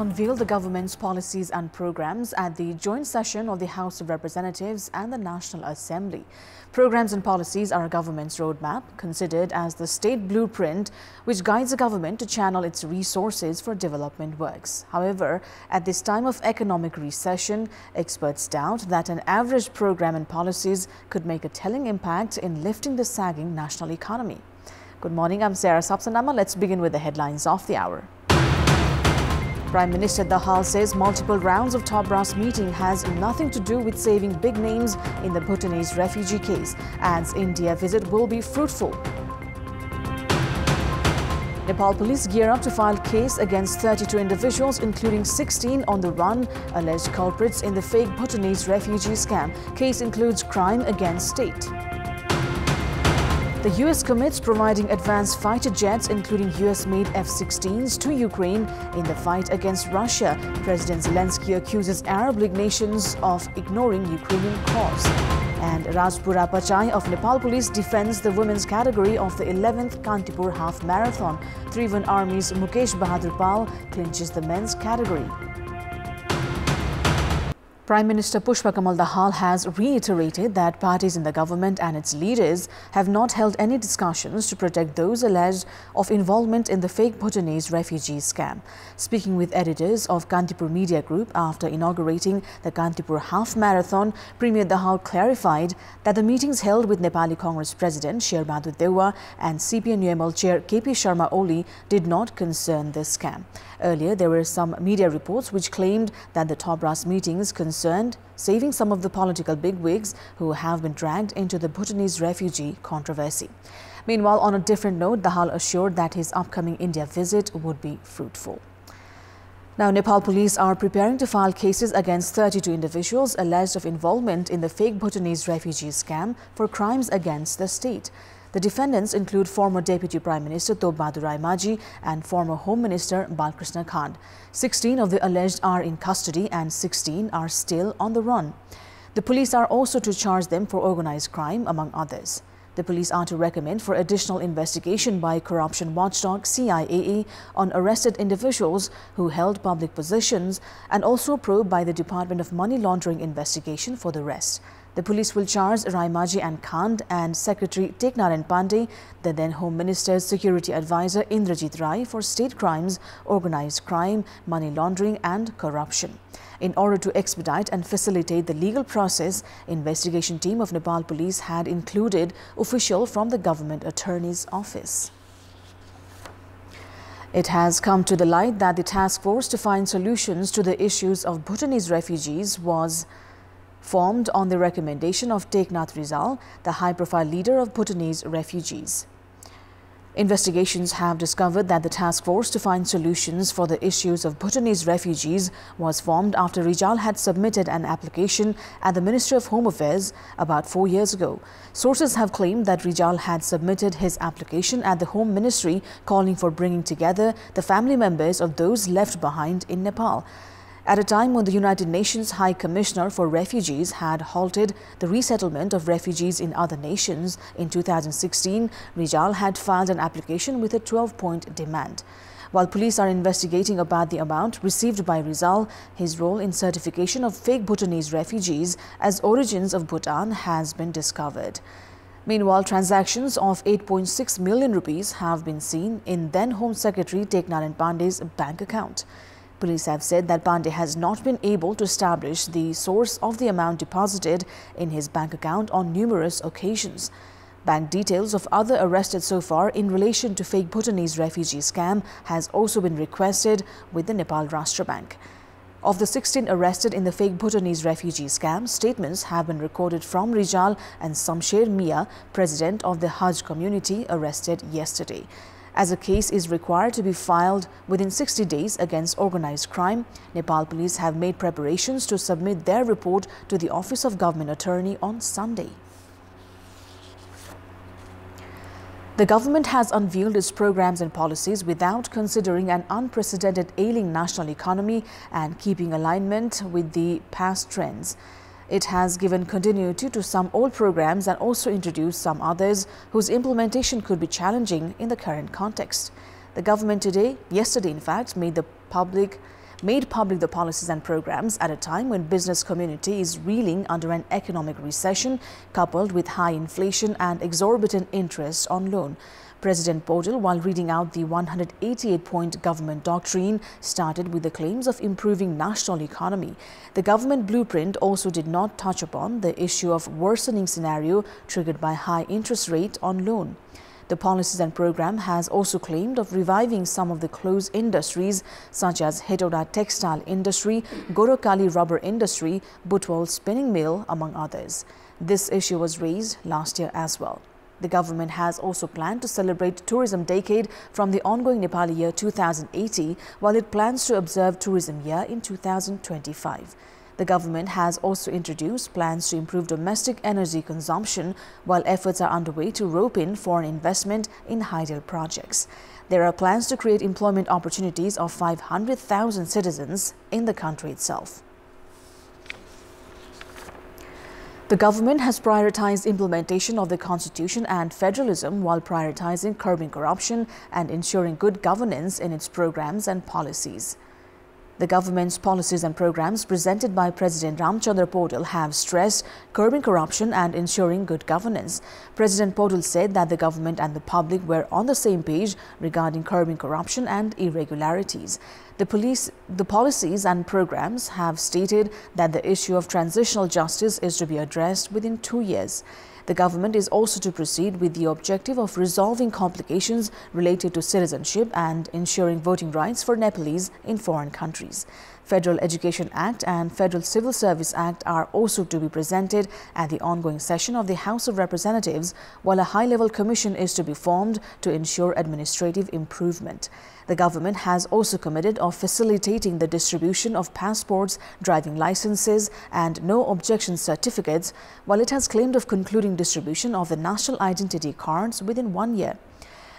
Unveiled the government's policies and programs at the joint session of the House of Representatives and the National Assembly. Programs and policies are a government's roadmap, considered as the state blueprint which guides the government to channel its resources for development works. However, at this time of economic recession, experts doubt that an average program and policies could make a telling impact in lifting the sagging national economy. Good morning, I'm Sarah Sapsanama. Let's begin with the headlines of the hour. Prime Minister Dahal says multiple rounds of top brass meeting has nothing to do with saving big names in the Bhutanese refugee case. Adds India visit will be fruitful. Nepal police gear up to file case against 32 individuals, including 16 on the run, alleged culprits in the fake Bhutanese refugee scam. Case includes crime against state. The U.S. commits providing advanced fighter jets, including U.S.-made F-16s, to Ukraine in the fight against Russia. President Zelensky accuses Arab League nations of ignoring Ukrainian cause. And Rajpura Pachai of Nepal Police defends the women's category of the 11th Kantipur Half Marathon. Tribhuvan Army's Mukesh Bahadur Pal clinches the men's category. Prime Minister Pushpa Kamal Dahal has reiterated that parties in the government and its leaders have not held any discussions to protect those alleged of involvement in the fake Bhutanese refugee scam. Speaking with editors of Kantipur Media Group after inaugurating the Kantipur Half Marathon, Premier Dahal clarified that the meetings held with Nepali Congress President Sher Bahadur Dewa and CPN-UML Chair KP Sharma Oli did not concern this scam. Earlier, there were some media reports which claimed that the top brass meetings concerned saving some of the political bigwigs who have been dragged into the Bhutanese refugee controversy. Meanwhile, on a different note, Dahal assured that his upcoming India visit would be fruitful. Now, Nepal police are preparing to file cases against 32 individuals alleged of involvement in the fake Bhutanese refugee scam for crimes against the state. The defendants include former Deputy Prime Minister Top Bahadur Raimaji and former Home Minister Balkrishna Khand. 16 of the alleged are in custody and 16 are still on the run. The police are also to charge them for organized crime, among others. The police are to recommend for additional investigation by corruption watchdog CIAE on arrested individuals who held public positions and also probe by the Department of Money Laundering investigation for the rest. The police will charge Raimaji and Khand and Secretary Teknarayan Pandey, the then Home Minister's security advisor Indrajit Rai for state crimes, organized crime, money laundering and corruption. In order to expedite and facilitate the legal process, investigation team of Nepal Police had included official from the Government Attorney's Office. It has come to the light that the task force to find solutions to the issues of Bhutanese refugees was formed on the recommendation of Teknath Rizal, the high-profile leader of Bhutanese refugees. Investigations have discovered that the task force to find solutions for the issues of Bhutanese refugees was formed after Rizal had submitted an application at the Ministry of Home Affairs about 4 years ago. Sources have claimed that Rizal had submitted his application at the Home Ministry calling for bringing together the family members of those left behind in Nepal. At a time when the United Nations High Commissioner for Refugees had halted the resettlement of refugees in other nations in 2016, Rizal had filed an application with a 12-point demand. While police are investigating about the amount received by Rizal, his role in certification of fake Bhutanese refugees as origins of Bhutan has been discovered. Meanwhile, transactions of 8.6 million rupees have been seen in then Home Secretary Teknarayan Pandey's bank account. Police have said that Pandey has not been able to establish the source of the amount deposited in his bank account on numerous occasions. Bank details of other arrested so far in relation to fake Bhutanese refugee scam has also been requested with the Nepal Rashtra Bank. Of the 16 arrested in the fake Bhutanese refugee scam, statements have been recorded from Rizal and Samsher Mia, president of the Hajj community, arrested yesterday. As a case is required to be filed within 60 days against organized crime, Nepal police have made preparations to submit their report to the Office of Government Attorney on Sunday. The government has unveiled its programs and policies without considering an unprecedented ailing national economy and keeping alignment with the past trends. It has given continuity to some old programs and also introduced some others whose implementation could be challenging in the current context. The government yesterday in fact, made made public the policies and programs at a time when business community is reeling under an economic recession coupled with high inflation and exorbitant interest on loan. President Podil, while reading out the 188-point government doctrine, started with the claims of improving national economy. The government blueprint also did not touch upon the issue of worsening scenario triggered by high interest rate on loan. The policies and program has also claimed of reviving some of the closed industries such as Hetauda textile industry, Gorokali rubber industry, Butwal spinning mill, among others. This issue was raised last year as well. The government has also planned to celebrate tourism decade from the ongoing Nepali year 2080, while it plans to observe tourism year in 2025. The government has also introduced plans to improve domestic energy consumption, while efforts are underway to rope in foreign investment in hydel projects. There are plans to create employment opportunities of 500,000 citizens in the country itself. The government has prioritized implementation of the Constitution and federalism while prioritizing curbing corruption and ensuring good governance in its programs and policies. The government's policies and programs presented by President Ramchandra Podil have stressed curbing corruption and ensuring good governance. President Podil said that the government and the public were on the same page regarding curbing corruption and irregularities. The policies and programs have stated that the issue of transitional justice is to be addressed within 2 years. The government is also to proceed with the objective of resolving complications related to citizenship and ensuring voting rights for Nepalese in foreign countries. Federal Education Act and Federal Civil Service Act are also to be presented at the ongoing session of the House of Representatives, while a high-level commission is to be formed to ensure administrative improvement. The government has also committed of facilitating the distribution of passports, driving licenses and no objection certificates, while it has claimed of concluding distribution of the national identity cards within 1 year.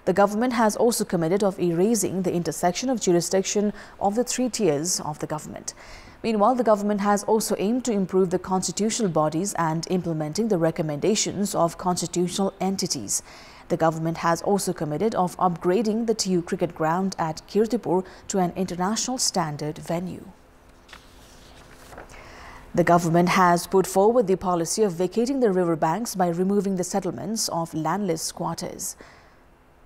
The government has also committed of erasing the intersection of jurisdiction of the 3 tiers of the government. Meanwhile, the government has also aimed to improve the constitutional bodies and implementing the recommendations of constitutional entities. The government has also committed of upgrading the TU cricket ground at Kantipur to an international standard venue. The government has put forward the policy of vacating the river banks by removing the settlements of landless squatters.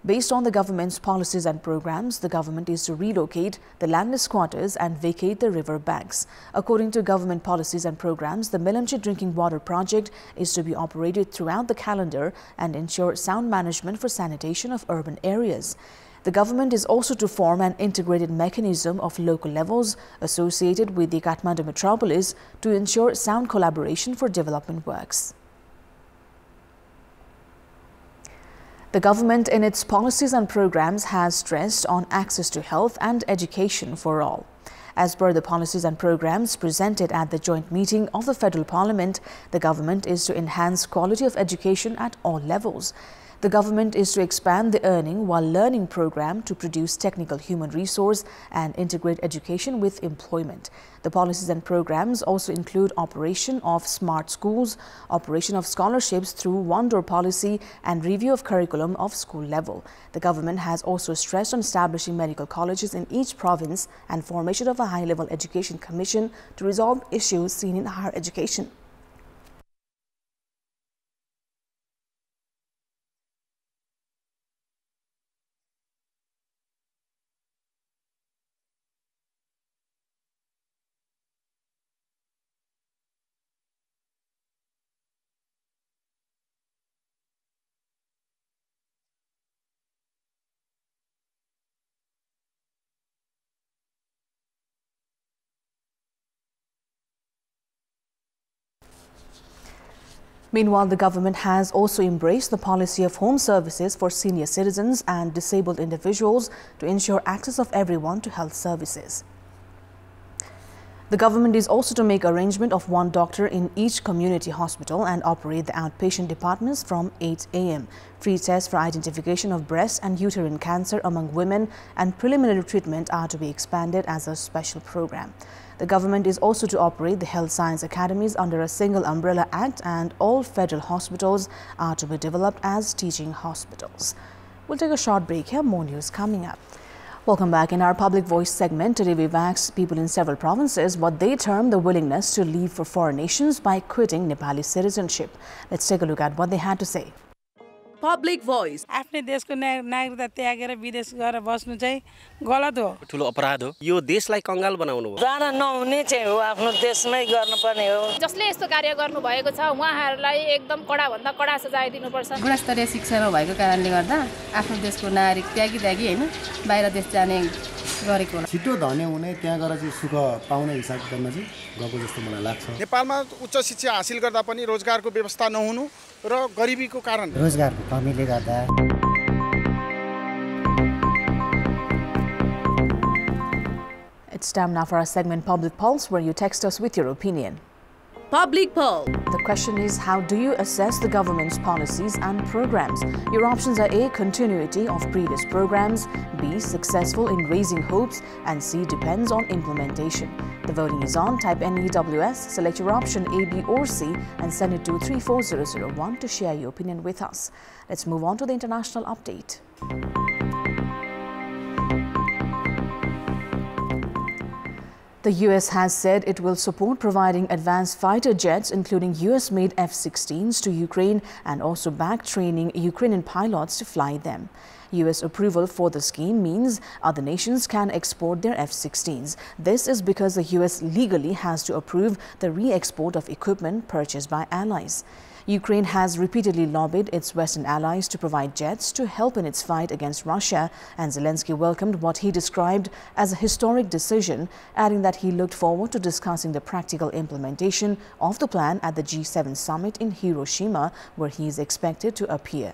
Based on the government's policies and programs, the government is to relocate the landless squatters and vacate the river banks. According to government policies and programs, the Melanchi drinking water project is to be operated throughout the calendar and ensure sound management for sanitation of urban areas. The government is also to form an integrated mechanism of local levels associated with the Kathmandu metropolis to ensure sound collaboration for development works. The government in its policies and programs has stressed on access to health and education for all. As per the policies and programs presented at the joint meeting of the Federal Parliament, the government is to enhance quality of education at all levels. The government is to expand the earning while learning program to produce technical human resource and integrate education with employment. The policies and programs also include operation of smart schools, operation of scholarships through one-door policy and review of curriculum of school level. The government has also stressed on establishing medical colleges in each province and formation of a high-level education commission to resolve issues seen in higher education. Meanwhile, the government has also embraced the policy of home services for senior citizens and disabled individuals to ensure access of everyone to health services. The government is also to make arrangement of one doctor in each community hospital and operate the outpatient departments from 8 a.m. Free tests for identification of breast and uterine cancer among women and preliminary treatment are to be expanded as a special program. The government is also to operate the health science academies under a single umbrella act, and all federal hospitals are to be developed as teaching hospitals. We'll take a short break here. More news coming up. Welcome back. In our Public Voice segment, today we've asked people in several provinces what they term the willingness to leave for foreign nations by quitting Nepali citizenship. Let's take a look at what they had to say. Public Voice. आफ्नै देशको नागरिकता त्यागेर विदेश गएर बस्नु चाहिँ गलत हो, ठुलो अपराध हो। यो देशलाई कंगाल बनाउनु हो। जान नहुने चाहिँ हो, आफ्नो देशमै गर्नुपर्ने हो। जसले यस्तो कार्य गर्नु भएको छ उहाँहरूलाई एकदम कडा भन्दा कडा सजाय दिनुपर्छ। गुणस्तरीय शिक्षा नभएको कारणले गर्दा आफ्नो देशको नागरिक त्यागी हैन बाहिर देश जाने गरेको होला। छिटो धनी हुने त्यहाँ गएर चाहिँ सुख पाउने हिसाब गर्न चाहिँ गएको जस्तो मलाई लाग्छ। नेपालमा उच्च शिक्षा हासिल गर्दा पनि रोजगारको व्यवस्था नहुनु र गरिबीको कारण रोजगारको कमीले गर्दा It's time now for our segment Public Pulse, where you text us with your opinion. Public Poll. The question is, how do you assess the government's policies and programs? Your options are A, continuity of previous programs, B, successful in raising hopes, and C, depends on implementation. The voting is on. Type NEWS, select your option A, B or C and send it to 34001 to share your opinion with us. Let's move on to the international update. The US has said it will support providing advanced fighter jets, including US-made F-16s, to Ukraine and also back training Ukrainian pilots to fly them. US approval for the scheme means other nations can export their F-16s. This is because the US legally has to approve the re-export of equipment purchased by allies. Ukraine has repeatedly lobbied its Western allies to provide jets to help in its fight against Russia, and Zelensky welcomed what he described as a historic decision, adding that he looked forward to discussing the practical implementation of the plan at the G7 summit in Hiroshima, where he is expected to appear.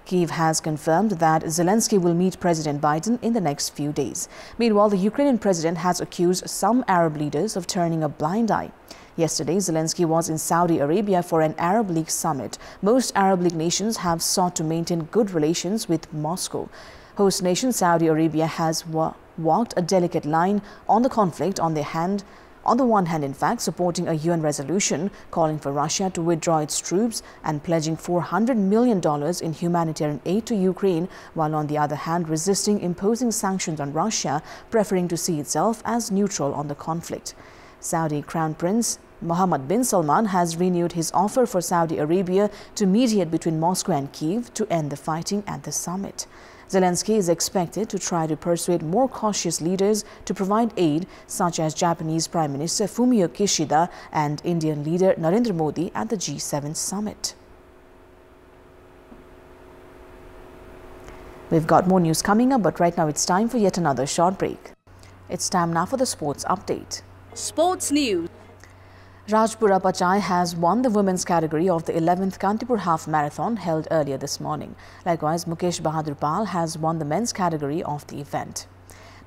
Kyiv has confirmed that Zelensky will meet President Biden in the next few days. Meanwhile, the Ukrainian president has accused some Arab leaders of turning a blind eye. Yesterday, Zelensky was in Saudi Arabia for an Arab League summit. Most Arab League nations have sought to maintain good relations with Moscow. Host nation Saudi Arabia has walked a delicate line on the conflict on the one hand, in fact, supporting a UN resolution calling for Russia to withdraw its troops and pledging $400 million in humanitarian aid to Ukraine, while on the other hand resisting imposing sanctions on Russia, preferring to see itself as neutral on the conflict. Saudi Crown Prince Mohammed bin Salman has renewed his offer for Saudi Arabia to mediate between Moscow and Kyiv to end the fighting at the summit. Zelensky is expected to try to persuade more cautious leaders to provide aid, such as Japanese Prime Minister Fumio Kishida and Indian leader Narendra Modi at the G7 summit. We've got more news coming up, but right now it's time for yet another short break. It's time now for the sports update. Sports News. Rajpura Pachai has won the women's category of the 11th Kantipur Half Marathon held earlier this morning. Likewise, Mukesh Bahadur Pal has won the men's category of the event.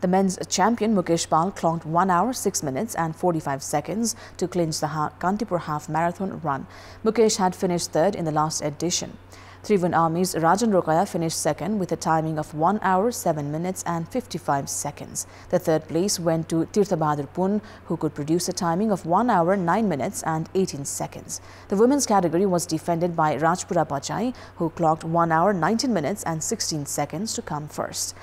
The men's champion Mukesh Pal clocked 1 hour, 6 minutes and 45 seconds to clinch the Kantipur Half Marathon run. Mukesh had finished third in the last edition. Tribhuvan Army's Rajan Rokaya finished second with a timing of 1 hour, 7 minutes and 55 seconds. The third place went to Tirtha Bahadur Pun, who could produce a timing of 1 hour, 9 minutes and 18 seconds. The women's category was defended by Rajpura Pachai, who clocked 1 hour, 19 minutes and 16 seconds to come first.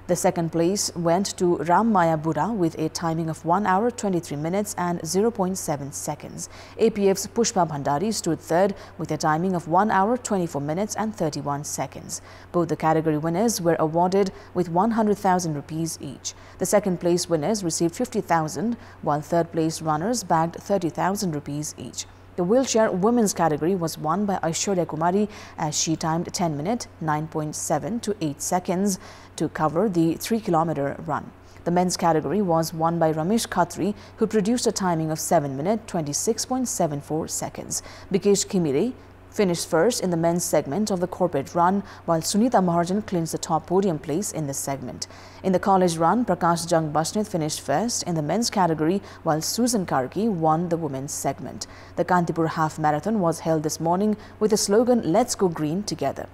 The second place went to Ram Maya Bura with a timing of 1 hour, 23 minutes and 0.7 seconds. APF's Pushpa Bhandari stood third with a timing of 1 hour, 24 minutes and 31 seconds. Both the category winners were awarded with 100,000 rupees each. The second place winners received 50,000, while third place runners bagged 30,000 rupees each. The wheelchair women's category was won by Aishwarya Kumari as she timed 10 minutes, 9.7 to 8 seconds to cover the 3-kilometer run. The men's category was won by Ramesh Khatri, who produced a timing of 7 minutes, 26.74 seconds. Bikesh Khimire finished first in the men's segment of the corporate run, while Sunita Maharjan clinched the top podium place in this segment. In the college run, Prakash Jang Basneth finished first in the men's category, while Susan Karki won the women's segment. The Kantipur Half Marathon was held this morning with the slogan, "Let's Go Green Together."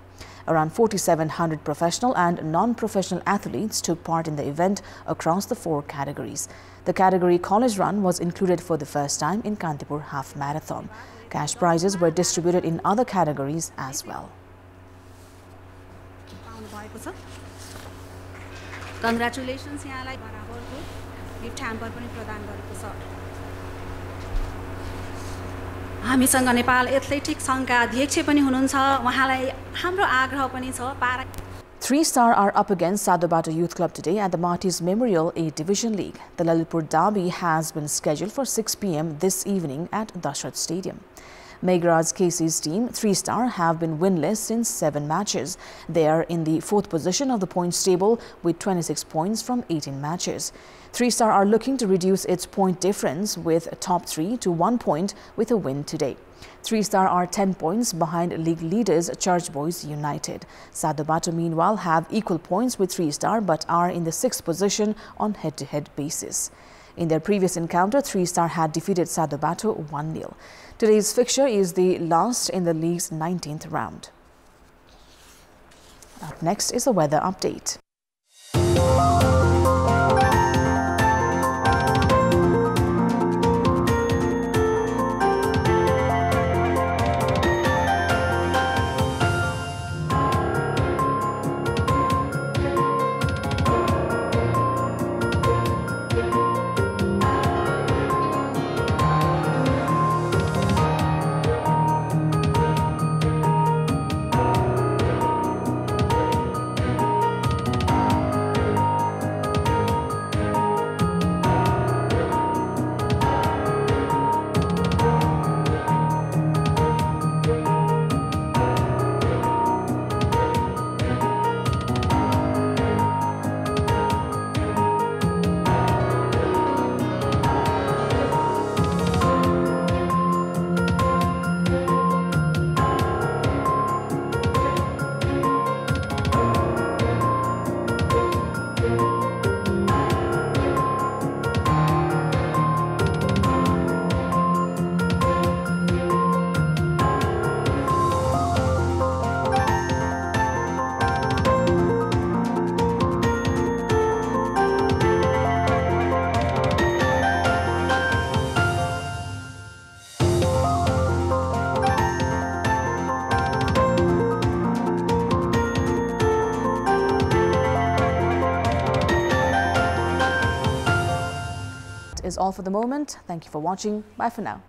Around 4,700 professional and non-professional athletes took part in the event across the 4 categories. The category college run was included for the first time in Kantipur Half Marathon. Cash prizes were distributed in other categories as well. Congratulations यहाँलाई बराबरको gift hamper पनि प्रदान गरेको छ। हामीसँग Nepal athletic सङ्घका अध्यक्ष पनि हुनुहुन्छ, उहाँलाई हाम्रो आग्रह पनि छ पारा। 3-star are up against Sadobata Youth Club today at the Martyrs Memorial A Division League. The Lalitpur derby has been scheduled for 6 p.m. this evening at Dashrath Stadium. Meghraj KC's team, 3-star, have been winless since 7 matches. They are in the 4th position of the points table with 26 points from 18 matches. 3-star are looking to reduce its point difference with top 3 to 1 point with a win today. 3-star are 10 points behind league leaders Church Boys United. Sadobata meanwhile have equal points with 3-star but are in the 6th position on head-to-head basis. In their previous encounter, 3-star had defeated Sadobata 1-0. Today's fixture is the last in the league's 19th round. Up next is a weather update. Is all for the moment. Thank you for watching. Bye for now.